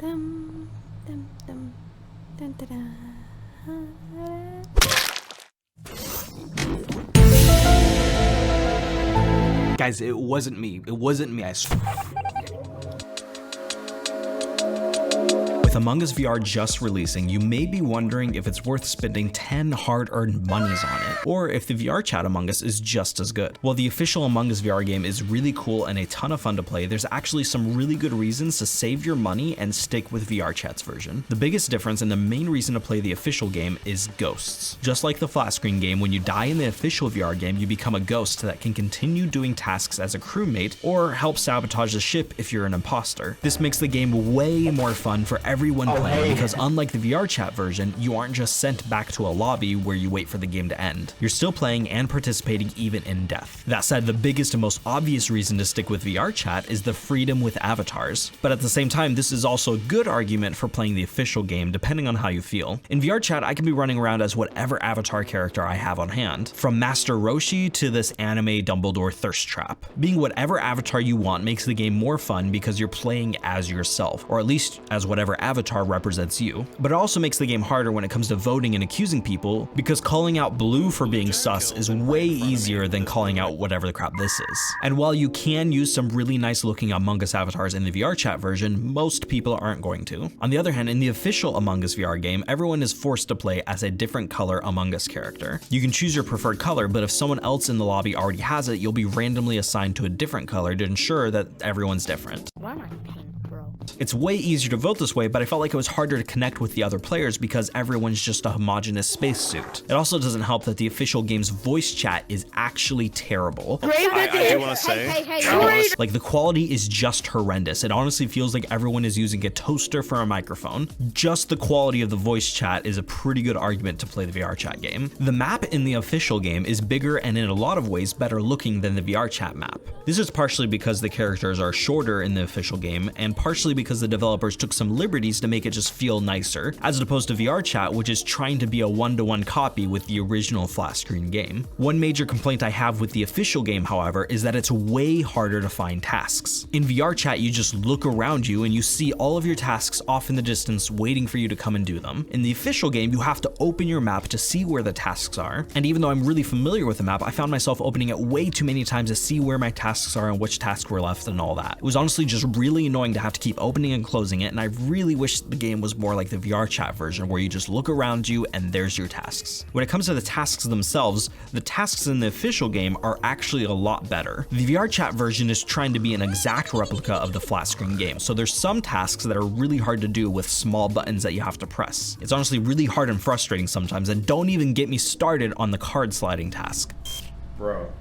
Dum, dum, dum, dun, dun, dun. Guys, it wasn't me. It wasn't me, I swear. With Among Us VR just releasing, you may be wondering if it's worth spending 10 hard-earned monies on it, or if the VRChat Among Us is just as good. While the official Among Us VR game is really cool and a ton of fun to play, there's actually some really good reasons to save your money and stick with VRChat's version. The biggest difference and the main reason to play the official game is ghosts. Just like the flat screen game, when you die in the official VR game, you become a ghost that can continue doing tasks as a crewmate or help sabotage the ship if you're an imposter. This makes the game way more fun for everyone playing because unlike the VRChat version, you aren't just sent back to a lobby where you wait for the game to end. You're still playing and participating even in death. That said, the biggest and most obvious reason to stick with VRChat is the freedom with avatars. But at the same time, this is also a good argument for playing the official game depending on how you feel. In VRChat, I can be running around as whatever avatar character I have on hand, from Master Roshi to this anime Dumbledore thirst trap. Being whatever avatar you want makes the game more fun because you're playing as yourself, or at least as whatever avatar represents you. But it also makes the game harder when it comes to voting and accusing people, because calling out Blue for being sus is way easier than calling out whatever the crap this is. And while you can use some really nice looking Among Us avatars in the VRChat version, most people aren't going to. On the other hand, in the official Among Us VR game, everyone is forced to play as a different color Among Us character. You can choose your preferred color, but if someone else in the lobby already has it, you'll be randomly assigned to a different color to ensure that everyone's different. Why am I pink, bro? It's way easier to vote this way, but I felt like it was harder to connect with the other players because everyone's just a homogenous spacesuit. It also doesn't help that the official game's voice chat is actually terrible. I do want to say, Like, the quality is just horrendous. It honestly feels like everyone is using a toaster for a microphone. Just the quality of the voice chat is a pretty good argument to play the VRChat game. The map in the official game is bigger and in a lot of ways better looking than the VRChat map. This is partially because the characters are shorter in the official game, and partially because the developers took some liberties to make it just feel nicer, as opposed to VRChat, which is trying to be a one-to-one copy with the original flat screen game. One major complaint I have with the official game, however, is that it's way harder to find tasks. In VRChat, you just look around you and you see all of your tasks off in the distance waiting for you to come and do them. In the official game, you have to open your map to see where the tasks are, and even though I'm really familiar with the map, I found myself opening it way too many times to see where my tasks are and which tasks were left and all that. It was honestly just really annoying to have to keep opening and closing it, and I really wish the game was more like the VRChat version where you just look around you and there's your tasks. When it comes to the tasks themselves, the tasks in the official game are actually a lot better. The VRChat version is trying to be an exact replica of the flat screen game, so there's some tasks that are really hard to do with small buttons that you have to press. It's honestly really hard and frustrating sometimes, and don't even get me started on the card sliding task. Bro.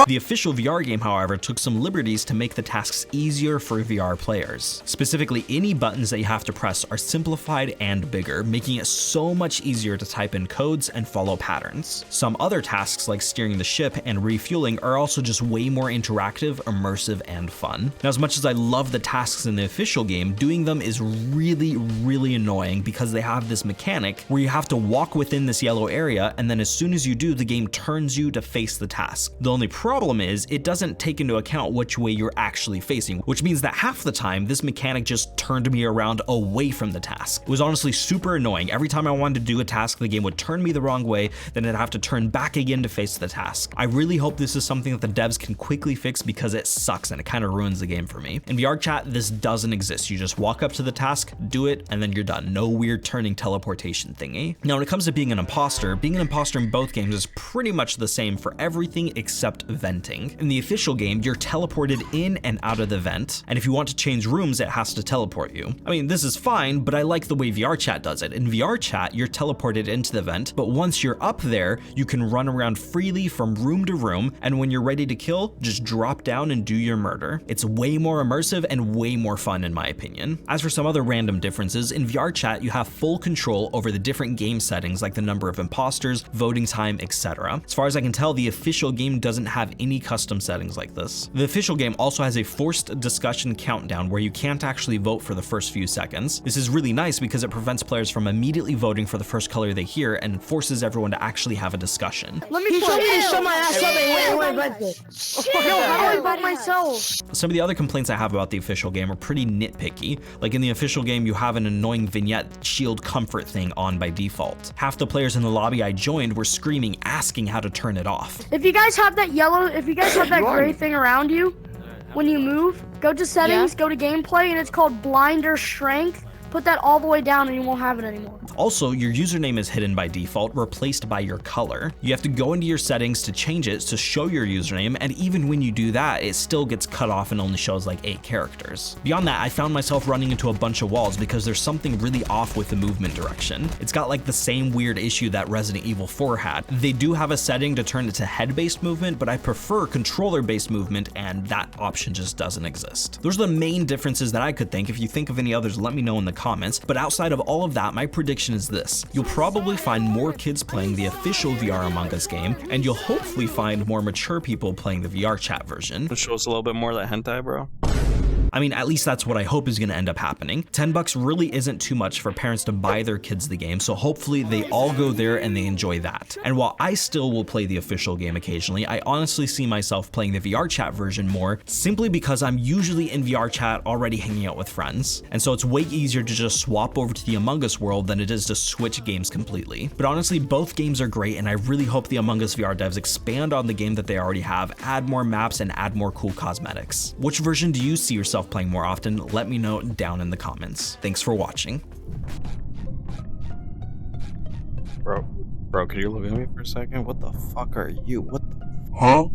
The official VR game, however, took some liberties to make the tasks easier for VR players. Specifically, any buttons that you have to press are simplified and bigger, making it so much easier to type in codes and follow patterns. Some other tasks, like steering the ship and refueling, are also just way more interactive, immersive, and fun. Now, as much as I love the tasks in the official game, doing them is really annoying because they have this mechanic where you have to walk within this yellow area, and then as soon as you do, the game turns you to face the task. The only problem is it doesn't take into account which way you're actually facing, which means that half the time this mechanic just turned me around away from the task. It was honestly super annoying. Every time I wanted to do a task, the game would turn me the wrong way, then I'd have to turn back again to face the task. I really hope this is something that the devs can quickly fix because it sucks and it kind of ruins the game for me. In VRChat, this doesn't exist. You just walk up to the task, do it, and then you're done. No weird turning teleportation thingy. Now, when it comes to being an imposter in both games is pretty much the same for everything except venting. In the official game, you're teleported in and out of the vent, and if you want to change rooms, it has to teleport you. I mean, this is fine, but I like the way VRChat does it. In VRChat, you're teleported into the vent, but once you're up there, you can run around freely from room to room, and when you're ready to kill, just drop down and do your murder. It's way more immersive and way more fun in my opinion. As for some other random differences, in VRChat, you have full control over the different game settings like the number of imposters, voting time, etc. As far as I can tell, the official game doesn't doesn't have any custom settings like this. The official game also has a forced discussion countdown where you can't actually vote for the first few seconds. This is really nice because it prevents players from immediately voting for the first color they hear and forces everyone to actually have a discussion. Let me show my ass up. No, how do I vote myself? Some of the other complaints I have about the official game are pretty nitpicky. Like in the official game, you have an annoying vignette shield comfort thing on by default. Half the players in the lobby I joined were screaming, asking how to turn it off. If you guys have that gray thing around you, when you move, go to settings, go to gameplay, and it's called blinder strength. Put that all the way down and you won't have it anymore. Also, your username is hidden by default, replaced by your color. You have to go into your settings to change it to show your username, and even when you do that, it still gets cut off and only shows like 8 characters. Beyond that, I found myself running into a bunch of walls because there's something really off with the movement direction. It's got like the same weird issue that Resident Evil 4 had. They do have a setting to turn it to head-based movement, but I prefer controller-based movement, and that option just doesn't exist. Those are the main differences that I could think. If you think of any others, let me know in the comments. But outside of all of that, my prediction is this: you'll probably find more kids playing the official VR Among Us game, and you'll hopefully find more mature people playing the VRChat version. Show us a little bit more of that hentai, bro. I mean, at least that's what I hope is going to end up happening. $10 really isn't too much for parents to buy their kids the game, so hopefully they all go there and they enjoy that. And while I still will play the official game occasionally, I honestly see myself playing the VRChat version more, simply because I'm usually in VRChat already hanging out with friends. And so it's way easier to just swap over to the Among Us world than it is to switch games completely. But honestly, both games are great, and I really hope the Among Us VR devs expand on the game that they already have, add more maps, and add more cool cosmetics. Which version do you see yourself playing more often? Let me know down in the comments. Thanks for watching. Bro, could you look at me for a second? What the fuck are you? What the... Huh?